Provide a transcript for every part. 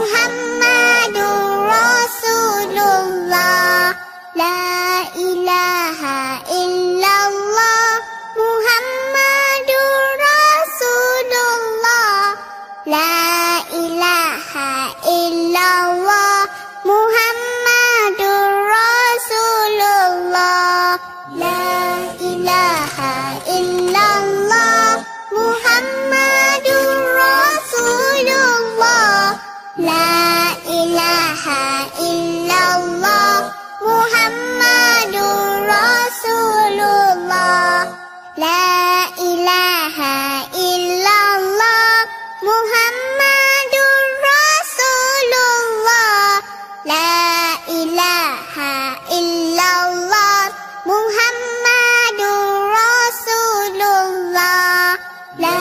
Muhammadur Rasulullah. La ilaha illallah Muhammadur Rasulullah. La ilaha illallah Muhammadur Rasulullah. La ilaha illallah Muhammadur Rasulullah. La ilaha illallah Muhammadur Rasulullah. La ilaha illallah Muhammadur Rasulullah. La ilaha illallah Muhammadur Rasulullah. La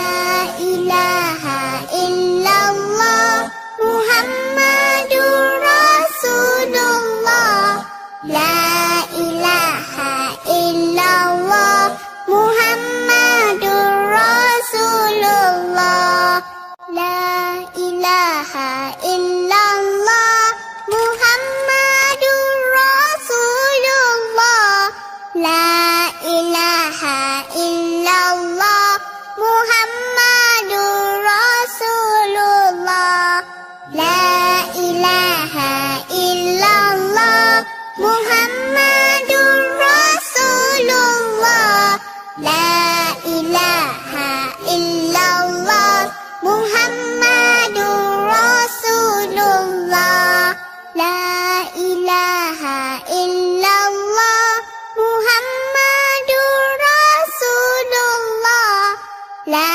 ilaha illallah Muhammadur Rasulullah. La ilaha illallah Muhammadur Rasulullah. La ilaha illallah Muhammadur Rasulullah. La ilaha illallah Muhammadur Rasulullah. La ilaha illallah Muhammadur Rasulullah. La ilaha illallah Muhammadur Rasulullah. La ilaha illallah Muhammadur Rasulullah. La ilaha illallah Muhammadur Rasulullah. La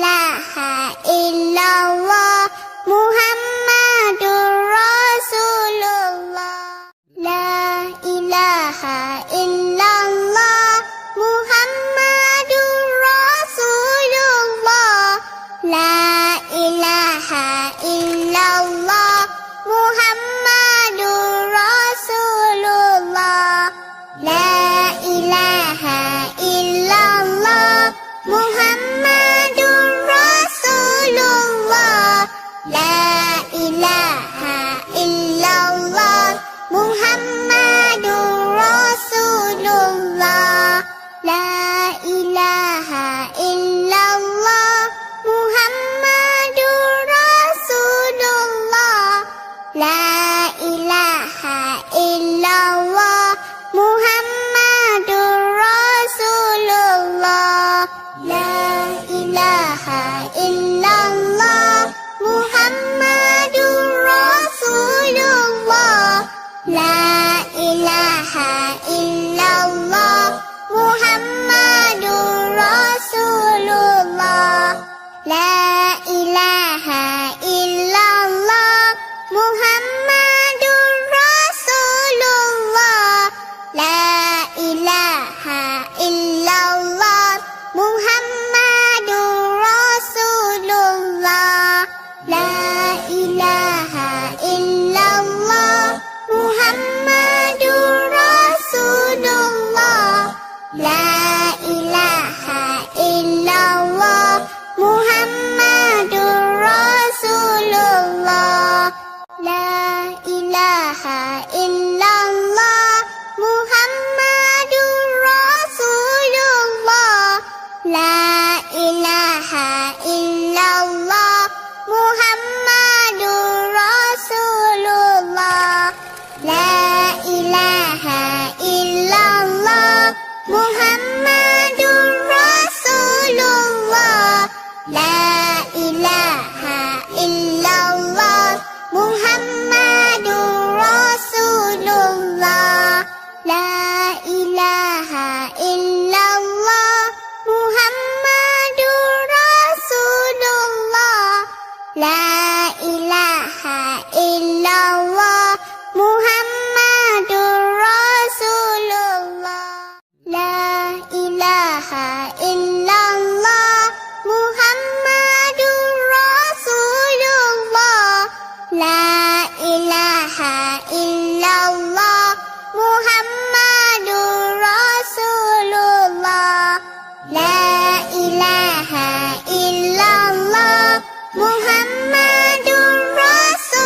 ilaha illallah Muhammadur Rasulullah. La ilaha illallah Muhammadur Rasulullah. La ilaha illallah Muhammadur Rasulullah. La ilaha illallah Muhammadur Rasulullah. La ilaha illallah Muhammadur Rasulullah. La ilaha illallah Muhammadur Rasulullah. La ilaha illallah Muhammadur Rasulullah. La ilaha illallah Muhammadur Rasulullah. La ilaha illallah Muhammadur Rasulullah. La ilaha illallah Muhammadur Rasulullah. La ilaha illallah Muhammadur Rasulullah. La ilaha illallah Muhammadur Rasulullah. La ilaha illallah Muhammadur Rasulullah. La ilaha illallah Muhammadur Rasulullah. La ilaha illallah Muhammadur Rasulullah. La ilaha illallah Muhammadur Rasulullah. La ilaha illallah Muhammadur Rasulullah. La ilaha illallah Muhammadur Rasulullah. La ilaha illallah Muhammadur Rasulullah. La ilaha illallah Muhammadur Rasulullah. La ilaha illallah Muhammadur Rasulullah.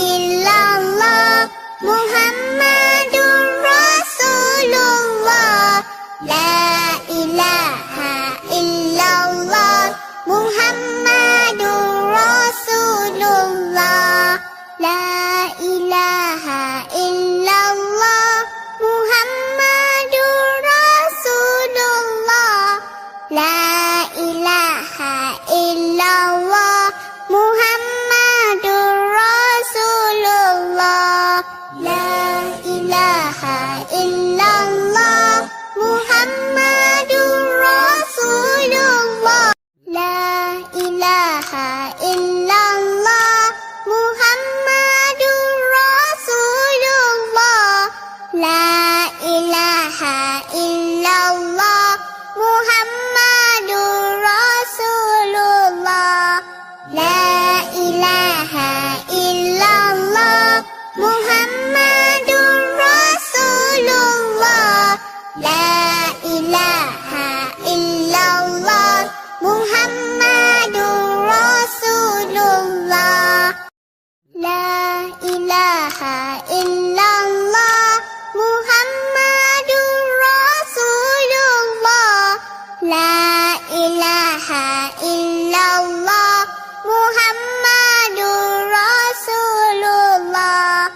ilaha illallah Muhammadur Rasulullah. La ilaha illallah Muhammadur Rasulullah.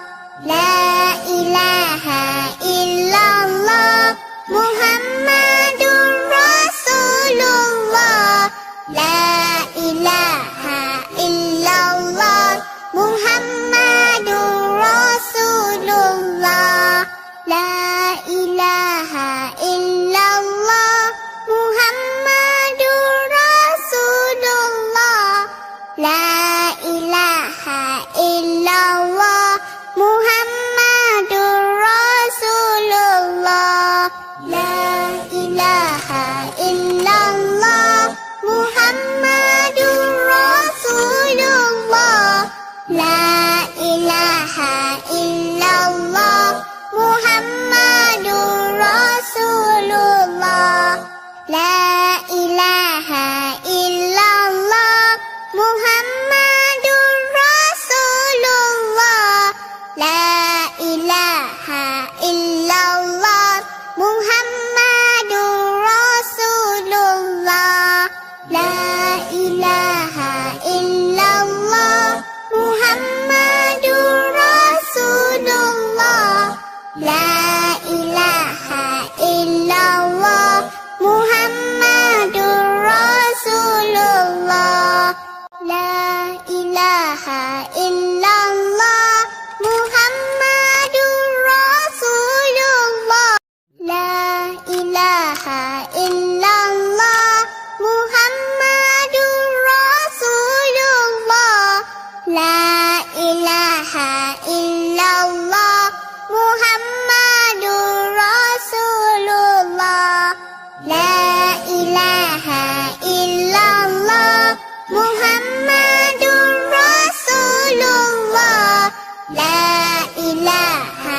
La ilaha illallah Muhammadur Rasulullah. La ilaha illallah Muhammadur Rasulullah. La ilaha illallah Muhammadur Rasulullah. La ilaha illallah Muhammadur Rasulullah. La ilaha illallah Muhammadur Rasulullah. La ilaha illallah Muhammadur Rasulullah. La ilaha illallah Muhammadur Rasulullah. La ilaha illallah Muhammadur Rasulullah. La ilaha illallah Muhammadur Rasulullah. La ilaha illallah Muhammadur Rasulullah. La ilaha illallah Muhammadur Rasulullah. La ilaha illallah Muhammadur Rasulullah. La ilaha illallah Muhammadur Rasulullah. La ilaha illallah Muhammadur Rasulullah. La ilaha illallah Muhammadur Rasulullah. La ilaha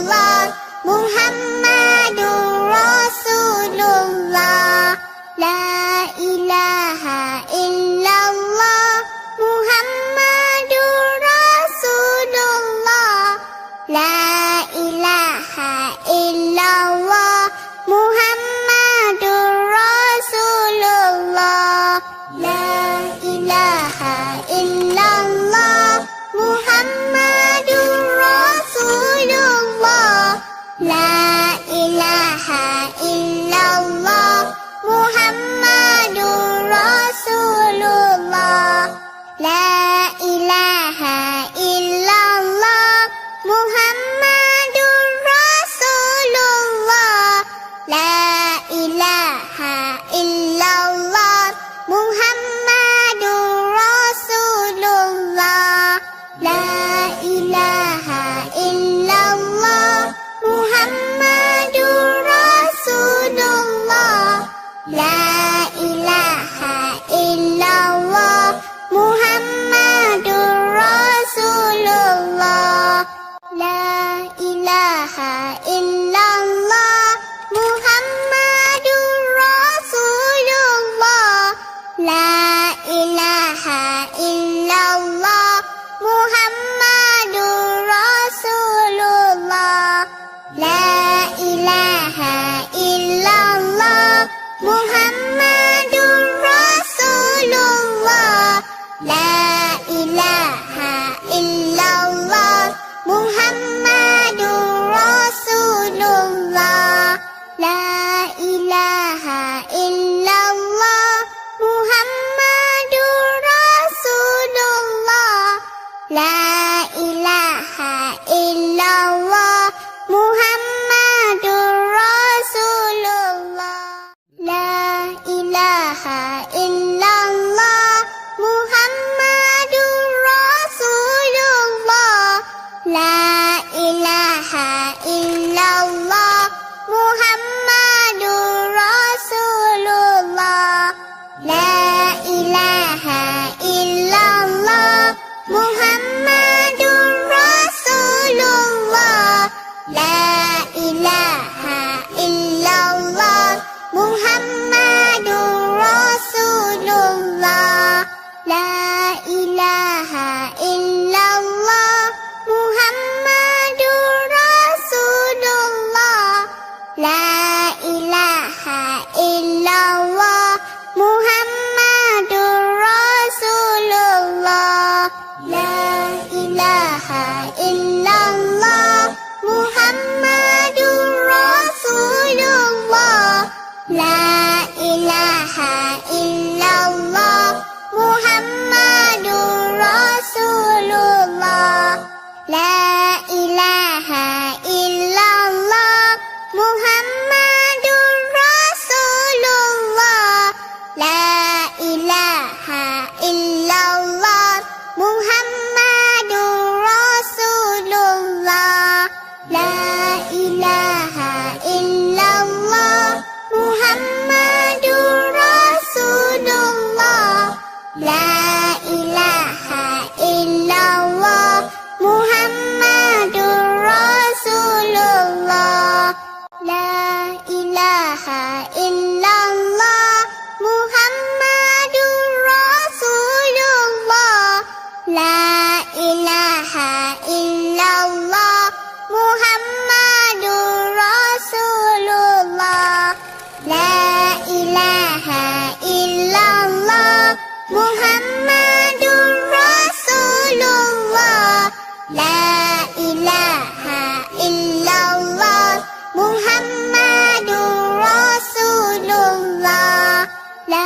illallah Muhammadur Rasulullah. La ilaha illallah Muhammadur Rasulullah. La ilaha illallah Muhammadur Rasulullah. La ilaha illallah Muhammadur Rasulullah. La ilaha illallah Muhammadur Rasulullah. La ilaha illallah Muhammadur Rasulullah. La ilaha illallah Muhammadur Rasulullah. La ilaha illallah Muhammadur Rasulullah. La ilaha illallah Muhammadur Rasulullah. La ilaha illallah Muhammadur Rasulullah. La ilaha illallah Muhammadur Rasulullah. La ilaha illallah Muhammadur Rasulullah. La ilaha illallah Muhammadur Rasulullah. La ilaha illallah Muhammadur Rasulullah. La ilaha illallah Muhammadur Rasulullah. La ilaha illallah Muhammadur Rasulullah. La ilaha illallah Muhammadur Rasulullah. La ilaha illallah Muhammadur Rasulullah. La ilaha illallah ilaha illallah Muhammadur Rasulullah. La ilaha illallah Muhammadur Rasulullah. La ilaha illallah Muhammadur Rasulullah. La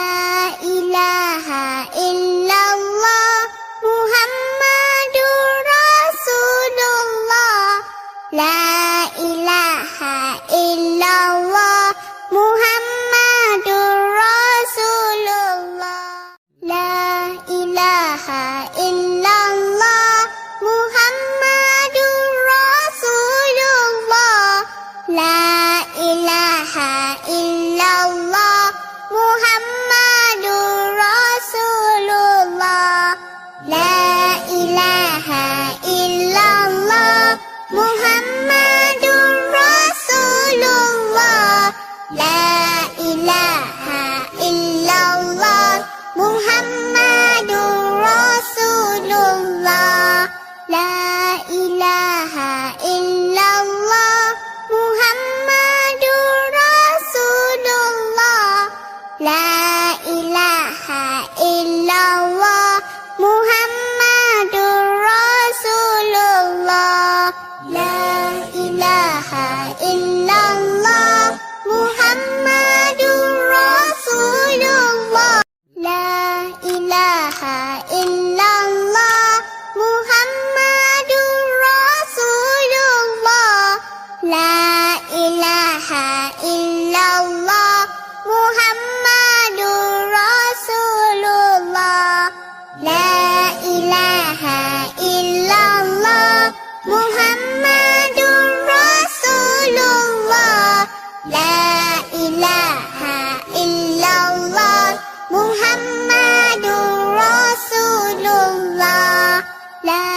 ilaha illallah Muhammadur Rasulullah. La ilaha illallah Muhammadur Rasulullah. La ilaha illallah Muhammadur Rasulullah. La ilaha illallah Muhammadur Rasulullah. La ilaha illallah Muhammadur Rasulullah. La ilaha illallah Muhammadur Rasulullah. La ilaha illallah Muhammadur Rasulullah. La ilaha illallah Muhammadur Rasulullah. La ilaha illallah Muhammadur Rasulullah. La ilaha illallah Muhammadur Rasulullah. La ilaha illallah Muhammadur Rasulullah. La ilaha illallah Muhammadur Rasulullah. La ilaha illallah Muhammadur Rasulullah. La ilaha illallah Muhammadur Rasulullah. La ilaha illallah Muhammadur Rasulullah. La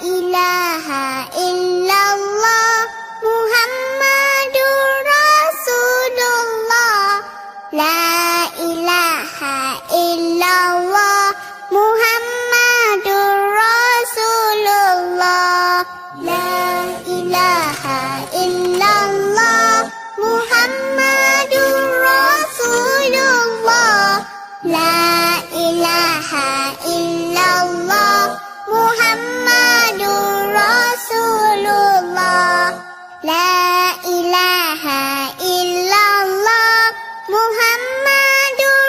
ilaha illallah Muhammadur Rasulullah. La ilaha illallah Muhammadur Rasulullah. La ilaha illallah Muhammadur Rasulullah. La ilaha illallah Muhammadur Rasulullah. La ilaha illallah Muhammadur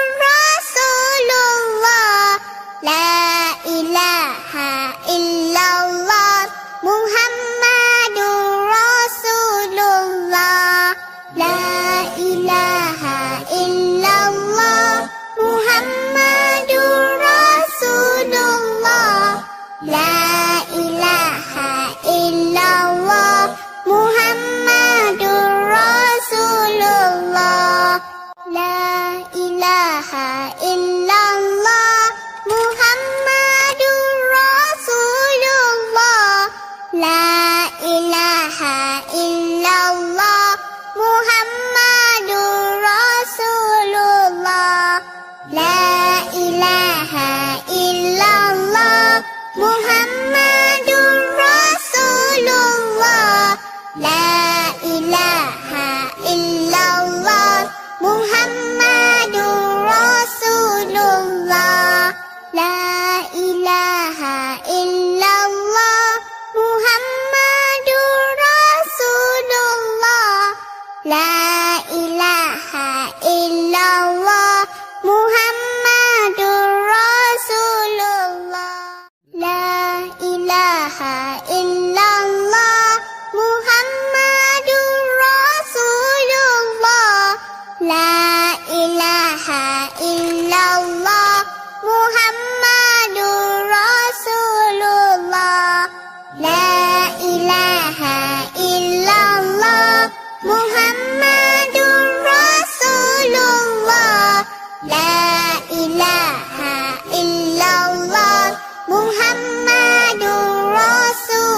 Rasulullah. La ilaha illallah Muhammadur Rasulullah. La ilaha illallah Muhammadur Rasulullah. La ilaha illallah Muhammadur Rasulullah. La ilaha illallah Muhammadur Rasulullah. La ilaha illallah Muhammadur Rasulullah. La ilaha illallah Muhammadur Rasulullah. La ilaha illallah Muhammadur Rasulullah. La ilaha illallah Muhammadur Rasulullah. La ilaha illallah Muhammadur Rasulullah. La ilaha illallah Muhammadur Rasulullah. La ilaha illallah Muhammadur Rasulullah.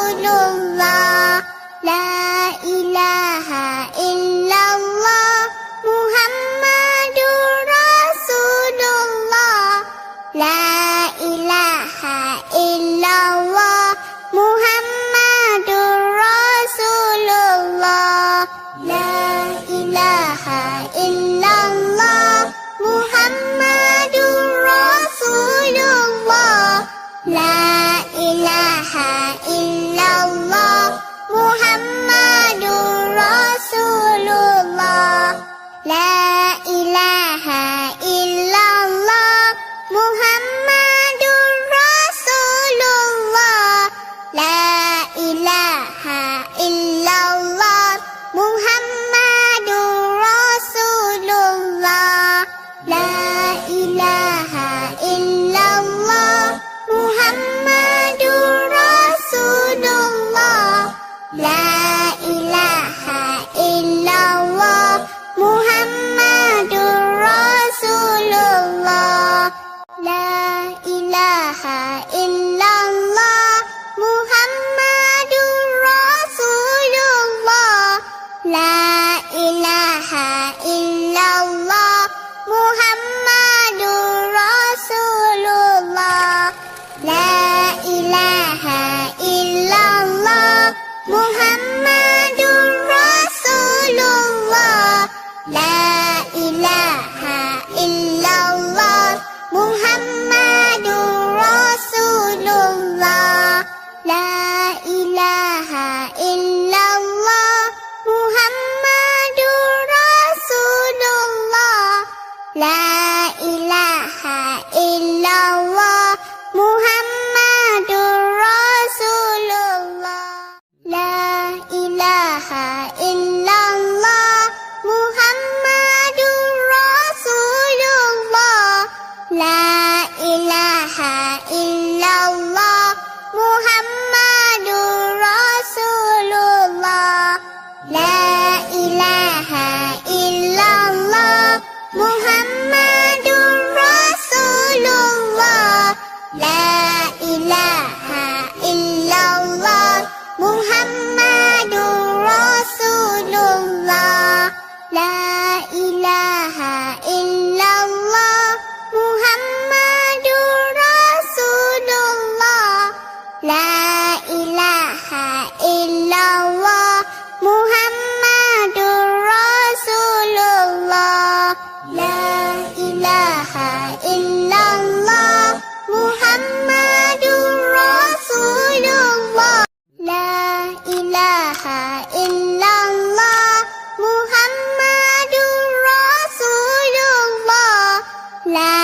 ilaha illallah Muhammadur Rasulullah. La ilaha illallah Muhammadur Rasulullah. La ilaha illallah Muhammadur Rasulullah. La ilaha illallah Muhammadur Rasulullah. La ilaha illallah Muhammadur Rasulullah. La ilaha illallah Muhammadur Rasulullah. La ilaha illallah Muhammadur Rasulullah. La ilaha illallah Muhammadur Rasulullah. La ilaha illallah Muhammadur Rasulullah. La ilaha illallah Muhammadur Rasulullah. La ilaha illallah Muhammadur Rasulullah. La ilaha illallah Muhammadur Rasulullah. La ilaha illallah Muhammadur Rasulullah. La ilaha illallah Muhammadur Rasulullah. La ilaha illallah Muhammadur Rasulullah. La ilaha illallah Muhammadur Rasulullah. La ilaha illallah Muhammadur Rasulullah. La ilaha illallah Muhammadur Rasulullah. La ilaha illallah Muhammadur Rasulullah. La ilaha illallah Muhammadur Rasulullah. La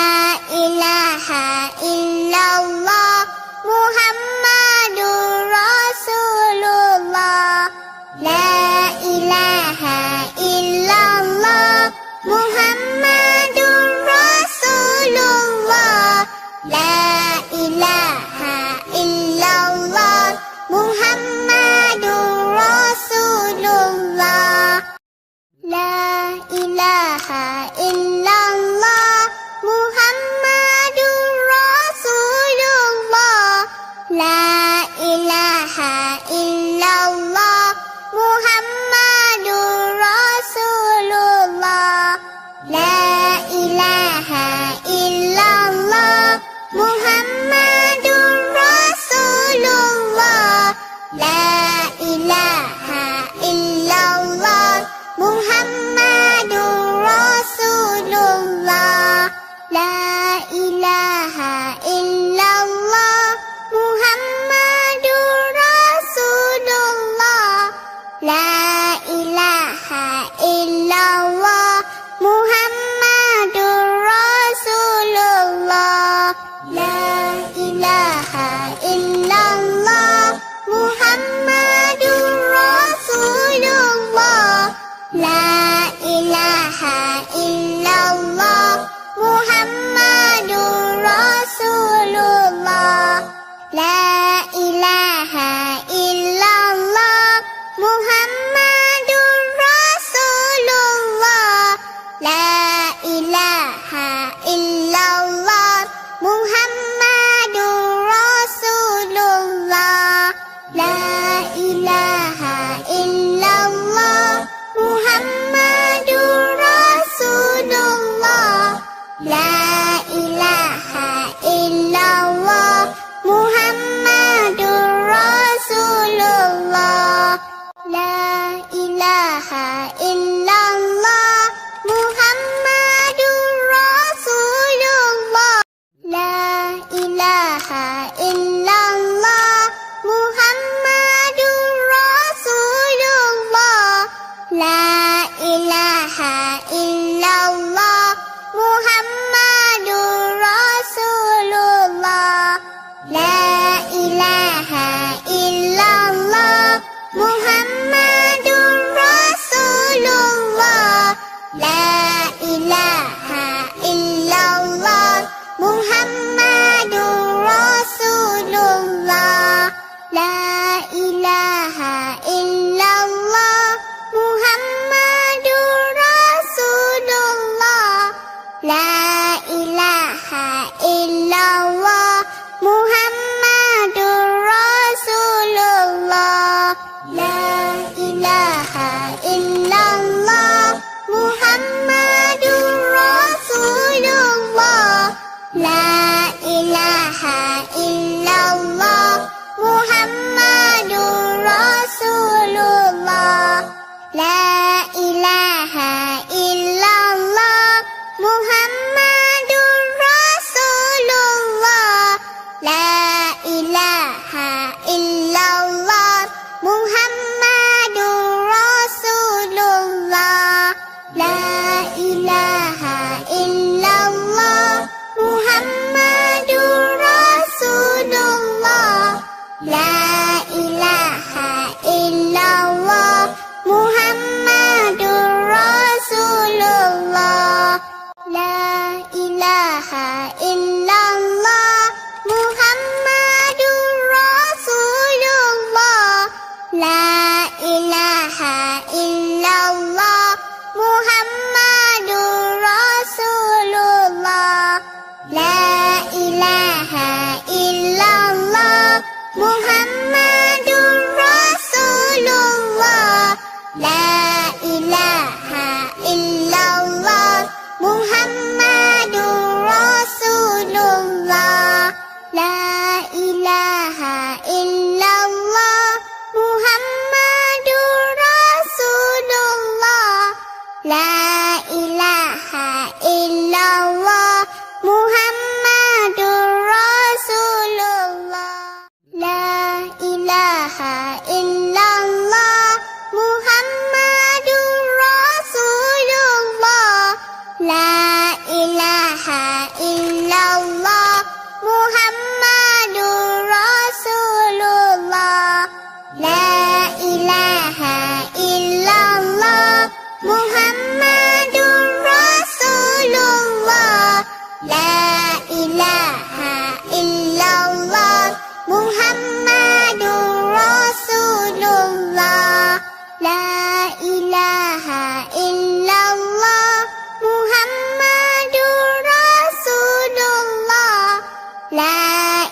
ilaha illallah Muhammadur Rasulullah. La ilaha illallah Muhammadur Rasulullah. La ilaha illallah Muhammadur Rasulullah. La ilaha illallah Muhammadur Rasulullah. La ilaha illallah Muhammadur Rasulullah. La ilaha illallah Muhammadur Rasulullah. La ilaha illallah Muhammadur La ilaha illallah Muhammadur Rasulullah. La ilaha illallah Muhammadur Rasulullah. La ilaha illallah Muhammadur Rasulullah. La ilaha illallah Muhammadur Rasulullah. La ilaha illallah Muhammadur Rasulullah. La ilaha illallah Muhammadur Rasulullah. La ilaha illallah Muhammadur Rasulullah. La ilaha illallah Muhammadur Rasulullah. La ilaha illallah Muhammadur Rasulullah. La ilaha illallah Muhammadur Rasulullah. La ilaha illallah Muhammadur Rasulullah. La ilaha illallah Muhammadur Rasulullah. La ilaha illallah Muhammadur Rasulullah. La ilaha illallah Muhammadur Rasulullah. La ilaha illallah Muhammadur Rasulullah. La ilaha illallah Muhammadur Rasulullah. La ilaha illallah Muhammadur Rasulullah. La ilaha illallah Muhammadur Rasulullah. La ilaha illallah Muhammadur Rasulullah. La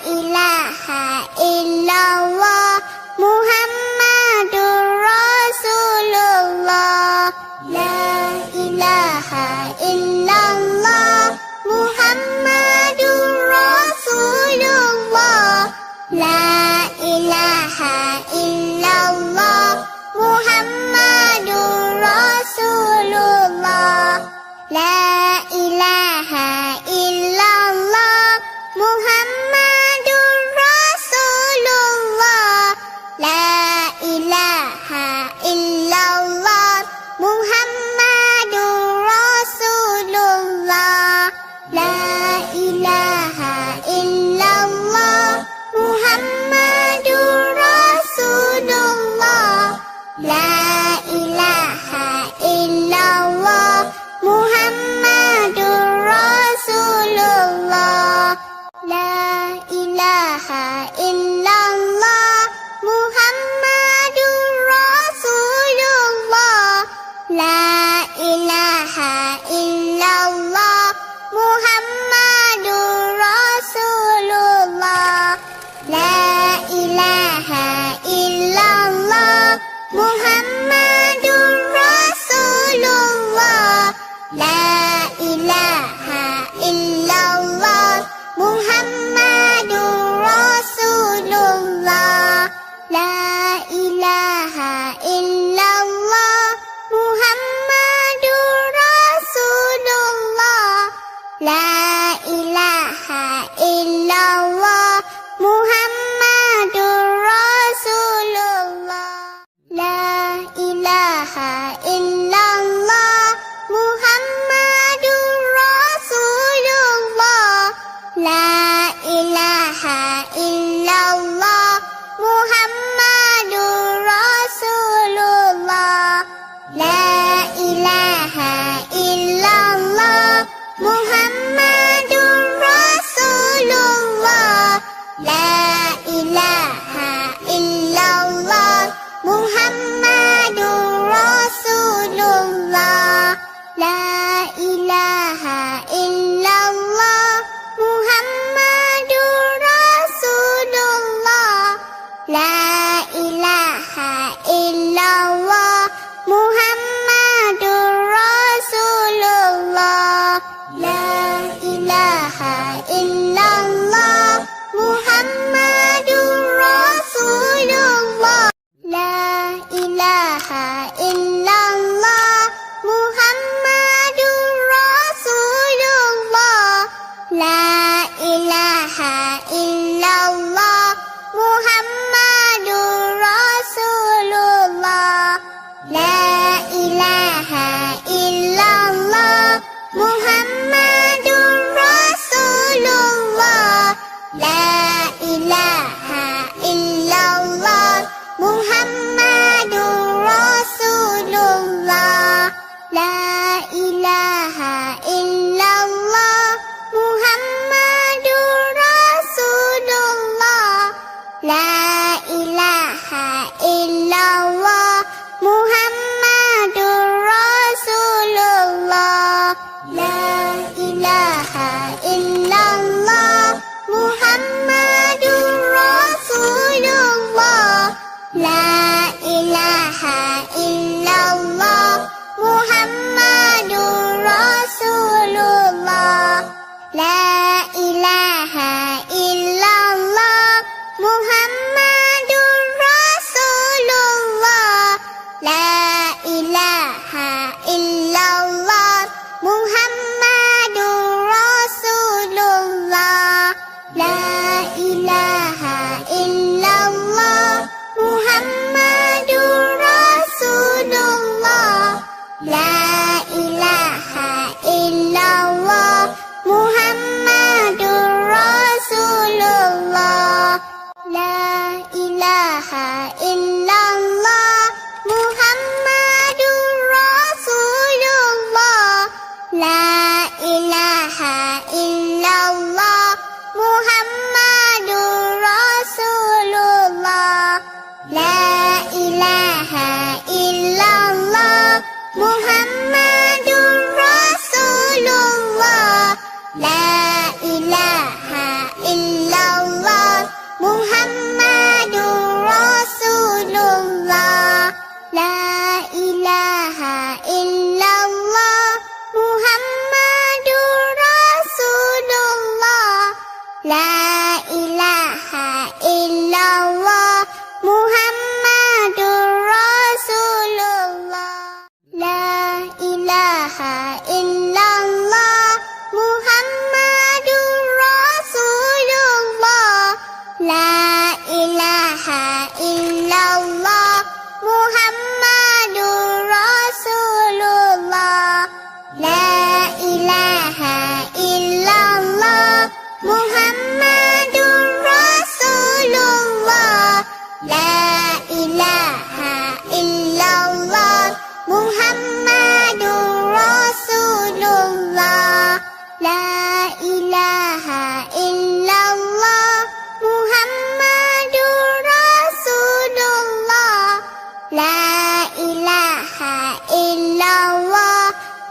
ilaha illallah Muhammadur Rasulullah. La ilaha illallah Muhammadur Rasulullah. La ilaha illallah Muhammadur Rasulullah. La ilaha illallah Muhammadur Rasulullah. La ilaha illallah Muhammadur Rasulullah. La ilaha illallah Muhammadur Rasulullah. La ilaha illallah Muhammadur Rasulullah. La ilaha illallah Muhammadur Rasulullah. La ilaha illallah Muhammadur Rasulullah. La ilaha illallah Muhammadur Rasulullah. La ilaha illallah Muhammadur Rasulullah. La ilaha illallah Muhammadur Rasulullah. La ilaha illallah Muhammadur Rasulullah. La ilaha illallah Muhammadur Rasulullah. La ilaha illallah Muhammadur Rasulullah. La ilaha illallah Muhammadur Rasulullah. La ilaha illallah Muhammadur Rasulullah. La ilaha illallah Muhammadur Rasulullah. La ilaha illallah Muhammadur Rasulullah. La ilaha illallah Muhammadur Rasulullah. La ilaha illallah Muhammadur Rasulullah. La ilaha illallah Muhammadur Rasulullah. La ilaha illallah Muhammadur Rasulullah. La ilaha illallah Muhammadur Rasulullah. La ilaha illallah Muhammadur Rasulullah. La ilaha illallah Muhammadur Rasulullah. La ilaha illallah Muhammadur Rasulullah. La ilaha illallah Muhammadur Rasulullah. La ilaha illallah Muhammadur Rasulullah. La ilaha illallah Muhammadur Rasulullah. La ilaha illallah Muhammadur Rasulullah. La ilaha illallah Muhammadur Rasulullah. La ilaha illallah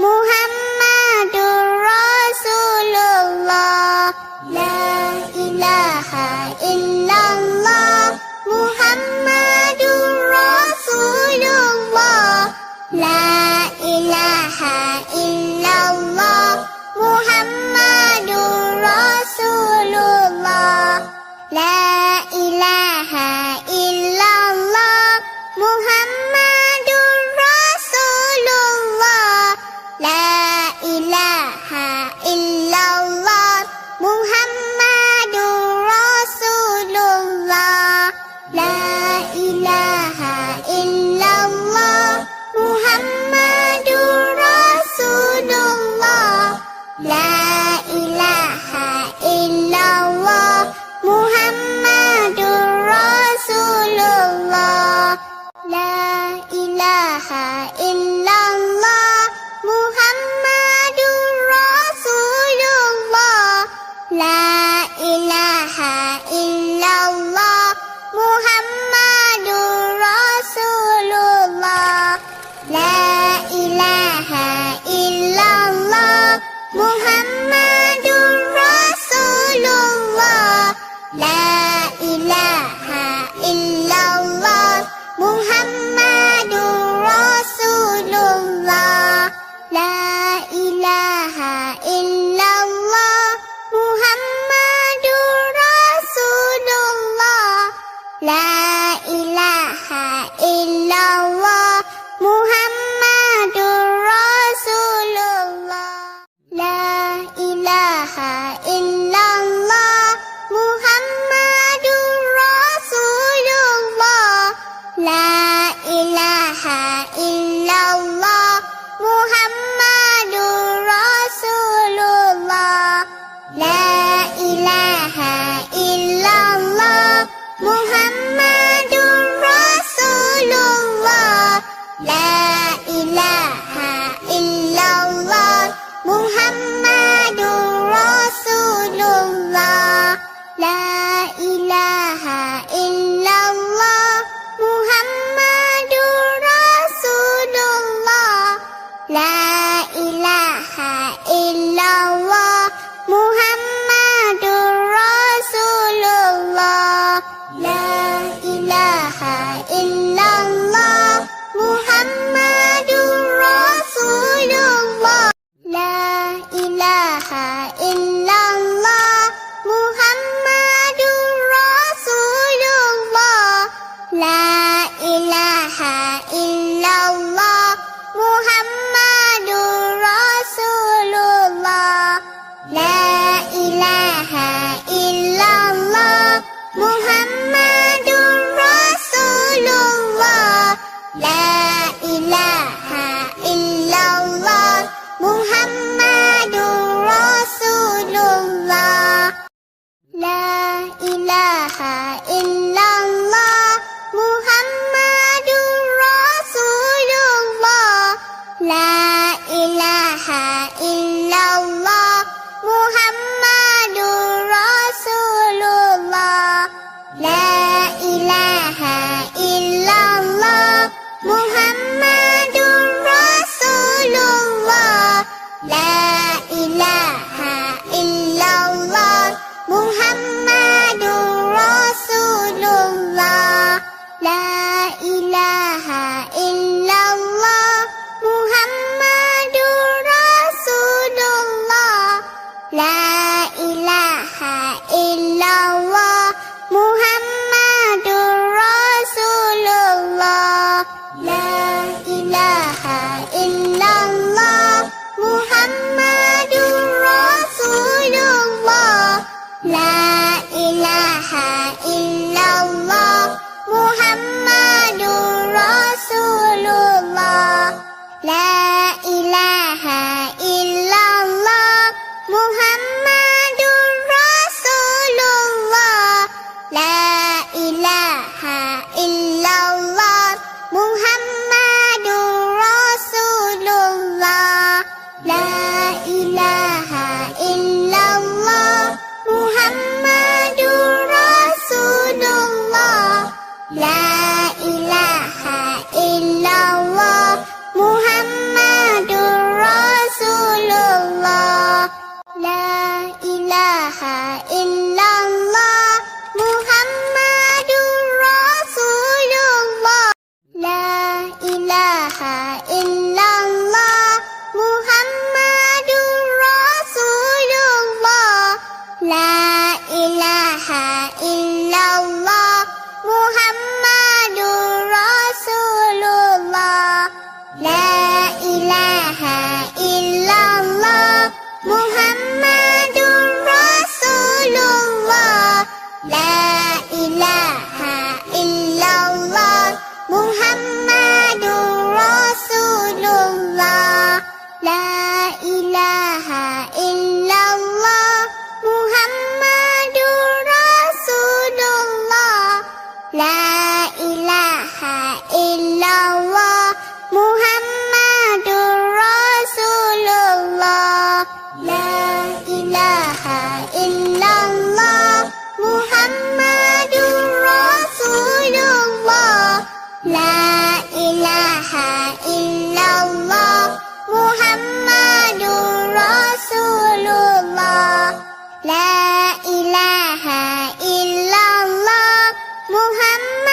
Muhammadur Rasulullah. La ilaha illallah Muhammadur Rasulullah. La ilaha illallah Muhammadur Rasulullah. La ilaha illallah Muhammadur Rasulullah. La ilaha illallah Muhammadur Rasulullah. La ilaha illallah Muhammadur Rasulullah. La ilaha illallah Muhammadur Rasulullah. La ilaha illallah Muhammadur Rasulullah. La ilaha illallah Muhammadur Rasulullah. La ilaha illallah La ilaha illallah Muhammadur Rasulullah. La ilaha illallah Muhammadur Rasulullah. La ilaha illallah Muhammadur Rasulullah. La ilaha illallah Muhammadur Rasulullah. La ilaha illallah Muhammadur Rasulullah. La ilaha illallah Muhammadur Rasulullah. La ilaha illallah Muhammadur Rasulullah. La ilaha illallah Muhammadur Rasulullah. La ilaha illallah Muhammadur Rasulullah. La ilaha illallah Muhammadur Rasulullah. La ilaha illallah Muhammadur Rasulullah. La ilaha illallah Muhammadur Rasulullah. La ilaha illallah Muhammadur Rasulullah. La ilaha illallah Muhammadur Rasulullah. La ilaha illallah Muhammadur Rasulullah. La ilaha illallah Muhammadur Rasulullah. La ilaha illallah Muhammadur Rasulullah. La ilaha illallah Muhammadur Rasulullah. La ilaha illallah Muhammadur Rasulullah. La ilaha illallah Muhammadur Rasulullah. La ilaha illallah Muhammadur Rasulullah. La ilaha illallah Muhammadur Rasulullah. La ilaha illallah Muhammadur Rasulullah. La ilaha illallah Muhammadur Rasulullah. La ilaha illallah Muhammadur Rasulullah. La ilaha illallah Muhammadur Rasulullah. La ilaha illallah Muhammadur Rasulullah. La ilaha illallah Muhammadur Rasulullah. La ilaha illallah Muhammadur Rasulullah. La ilaha illallah Muhammadur Rasulullah. La ilaha illallah Muhammadur Rasulullah. La ilaha illallah Muhammadur Rasulullah. La ilaha illallah Muhammadur Rasulullah. La ilaha illallah Muhammadur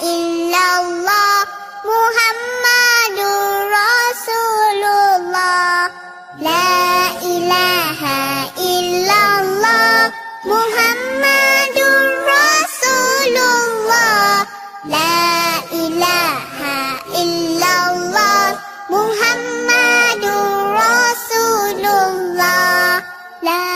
illallah Muhammadur Rasulullah. La ilaha illallah Muhammadur Rasulullah. La ilaha illallah Muhammadur Rasulullah. La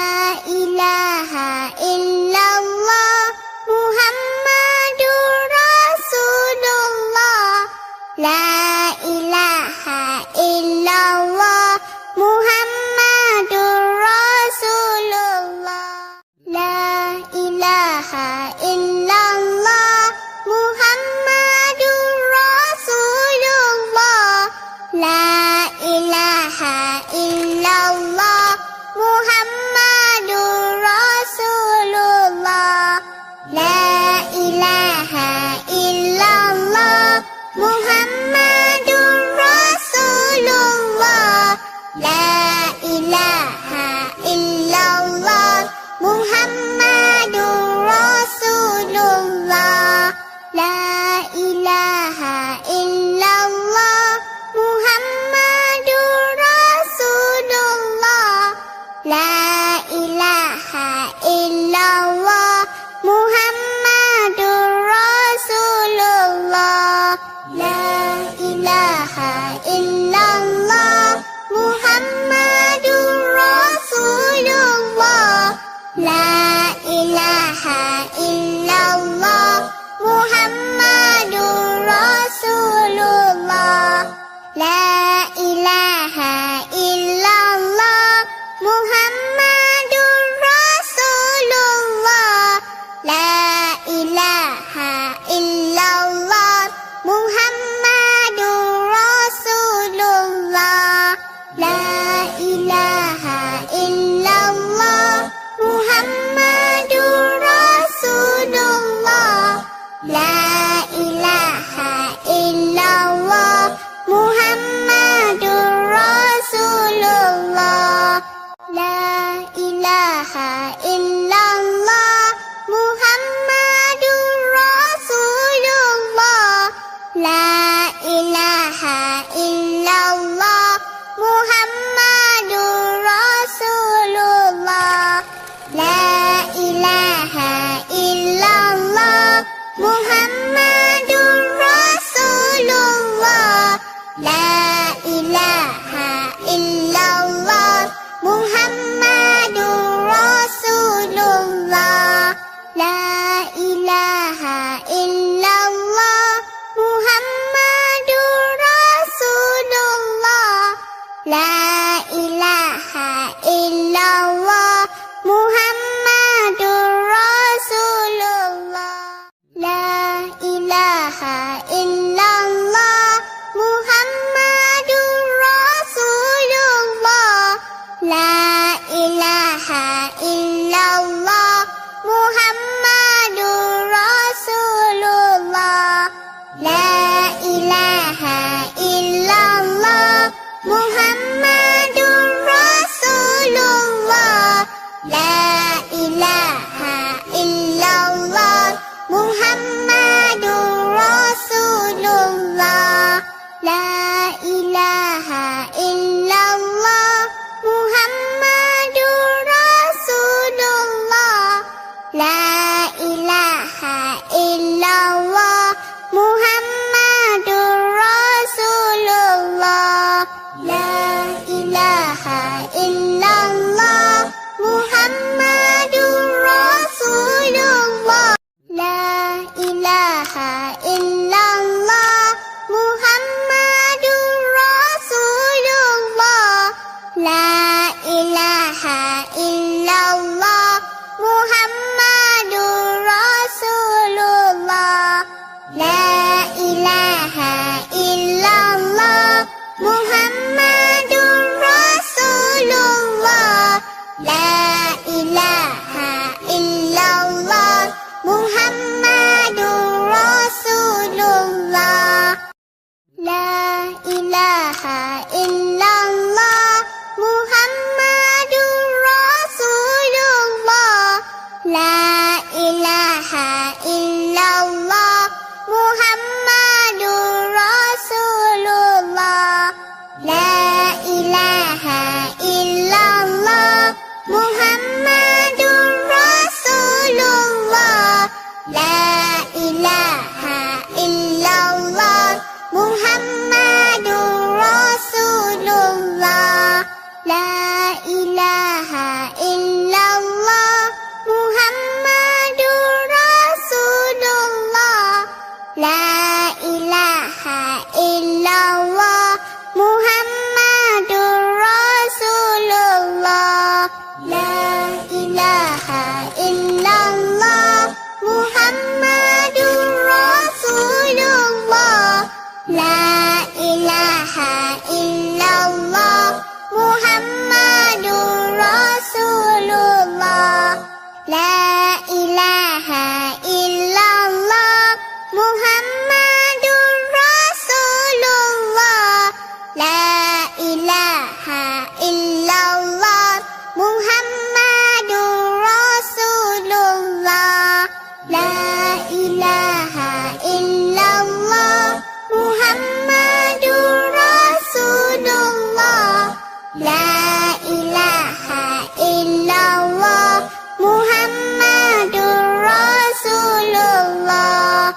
ilaha illallah Muhammadur Rasulullah. La ilaha illallah Muhammadur Rasulullah. La ilaha illallah Muhammadur Rasulullah. La ilaha illallah Muhammadur Rasulullah. La ilaha illallah Muhammadur Rasulullah. La ilaha illallah Muhammadur Rasulullah. La ilaha illallah Muhammadur Rasulullah. La ilaha illallah Muhammadur Rasulullah. La ilaha illallah Muhammadur Rasulullah. La ilaha illallah Muhammadur Rasulullah. La ilaha illallah Muhammadur Rasulullah. La ilaha illallah Muhammadur Rasulullah. La ilaha illallah Muhammadur Rasulullah. La ilaha illallah Muhammadur Rasulullah. La ilaha illallah Muhammadur Rasulullah. La ilaha illallah Muhammadur Rasulullah. La ilaha illallah Muhammadur Rasulullah. La ilaha illallah Muhammadur Rasulullah. La ilaha illallah Muhammadur Rasulullah. La ilaha illallah Muhammadur Rasulullah. La ilaha illallah Muhammadur Rasulullah. La ilaha illallah Muhammadur Rasulullah. La ilaha illallah Muhammadur Rasulullah. La ilaha illallah Muhammadur Rasulullah. La ilaha illallah Muhammadur Rasulullah. La ilaha illallah Muhammadur Rasulullah. La ilaha illallah Muhammadur Rasulullah. La ilaha illallah Muhammadur Rasulullah. La ilaha illallah Muhammadur Rasulullah. La ilaha illallah Muhammadur Rasulullah. La ilaha illallah Muhammadur Rasulullah. La ilaha illallah Muhammadur Rasulullah. La ilaha illallah La ilaha illallah Muhammadur Rasulullah. La ilaha illallah Muhammadur Rasulullah. La ilaha illallah Muhammadur Rasulullah. La ilaha illallah Muhammadur Rasulullah. La ilaha illallah Muhammadur Rasulullah. La ilaha illallah Muhammadur Rasulullah. La ilaha illallah Muhammadur Rasulullah.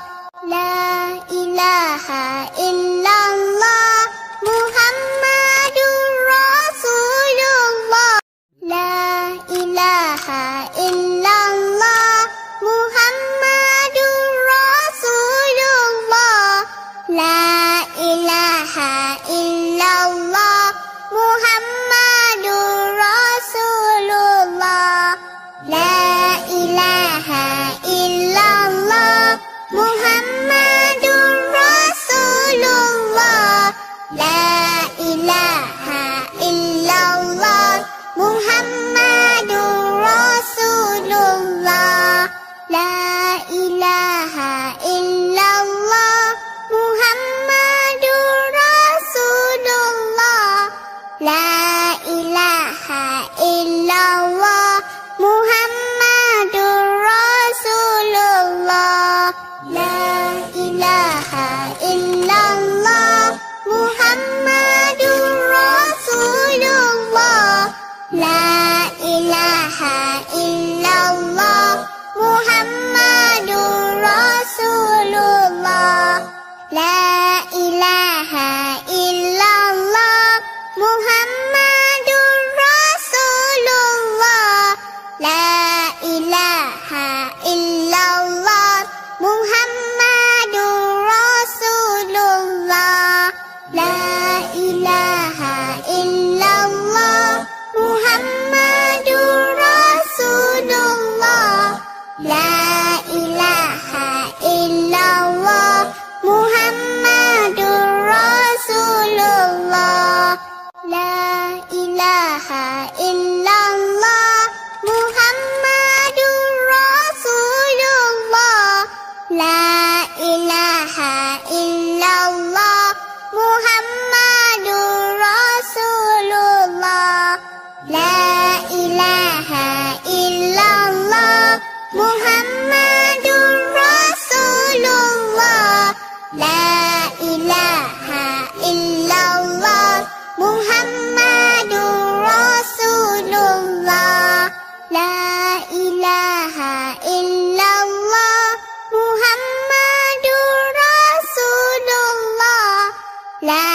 La ilaha illallah Muhammadur Rasulullah. La ilaha illallah Muhammadur Rasulullah. La ilaha illallah Muhammadur Rasulullah. La ilaha illallah Muhammadur Rasulullah. La ilaha illallah Muhammadur Rasulullah. La ilaha illallah Muhammadur Rasulullah. La ilaha illallah Muhammadur Rasulullah. La ilaha illallah Muhammadur Rasulullah. La ilaha illallah Muhammadur Rasulullah. La ilaha illallah Muhammadur Rasulullah. La ilaha illallah Muhammadur Rasulullah. La ilaha illallah Muhammadur Rasulullah. La ilaha illallah Muhammadur Rasulullah. La ilaha illallah Muhammadur Rasulullah. La ilaha illallah Muhammadur Rasulullah. La ilaha illallah Muhammadur Rasulullah. La ilaha illallah Muhammadur Rasulullah. La ilaha illallah Muhammadur Rasulullah. La ilaha illallah Muhammadur Rasulullah. La ilaha illallah Muhammadur Rasulullah. La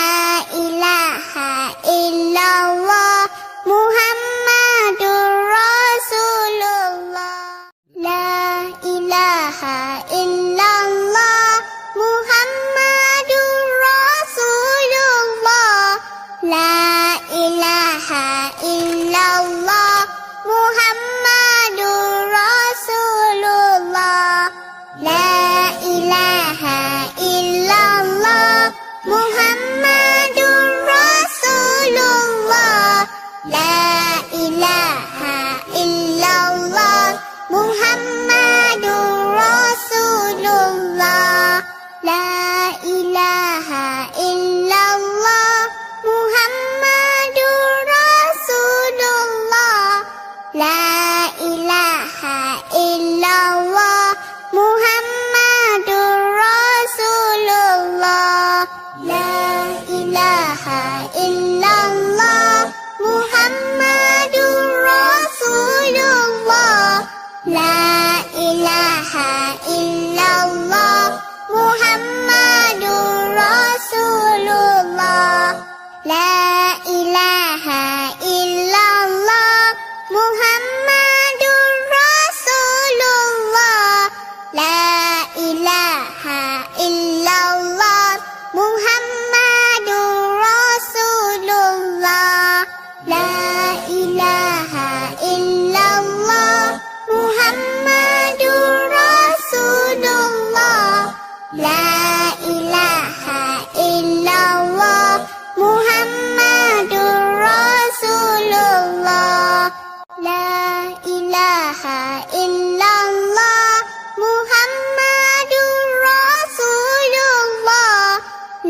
ilaha illallah Muhammadur Rasulullah. La ilaha illallah Muhammadur Rasulullah. La ilaha illallah Muhammadur Rasulullah. La ilaha illallah Muhammadur Rasulullah. La ilaha illallah Muhammadur Rasulullah. La ilaha illallah Muhammadur Rasulullah. La ilaha illallah Muhammadur Rasulullah. La ilaha illallah Muhammadur Rasulullah. La ilaha illallah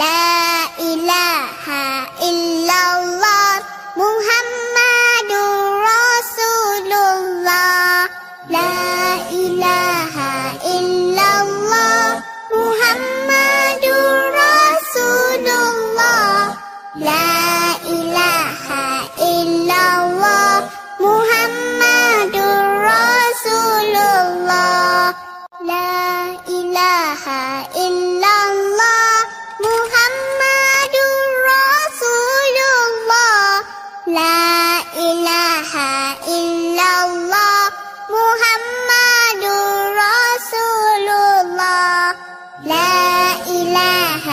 لا إله إلا الله محمد رسول الله لا إله إلا الله محمد رسول الله لا إله إلا الله محمد رسول الله لا إله إلا الله محمد رسول الله لا إله إلا الله محمد رسول الله لا إله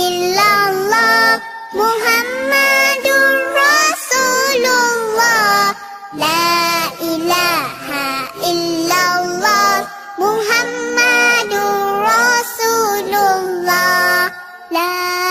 إلا الله محمد رسول الله لا إله إلا الله محمد رسول الله لا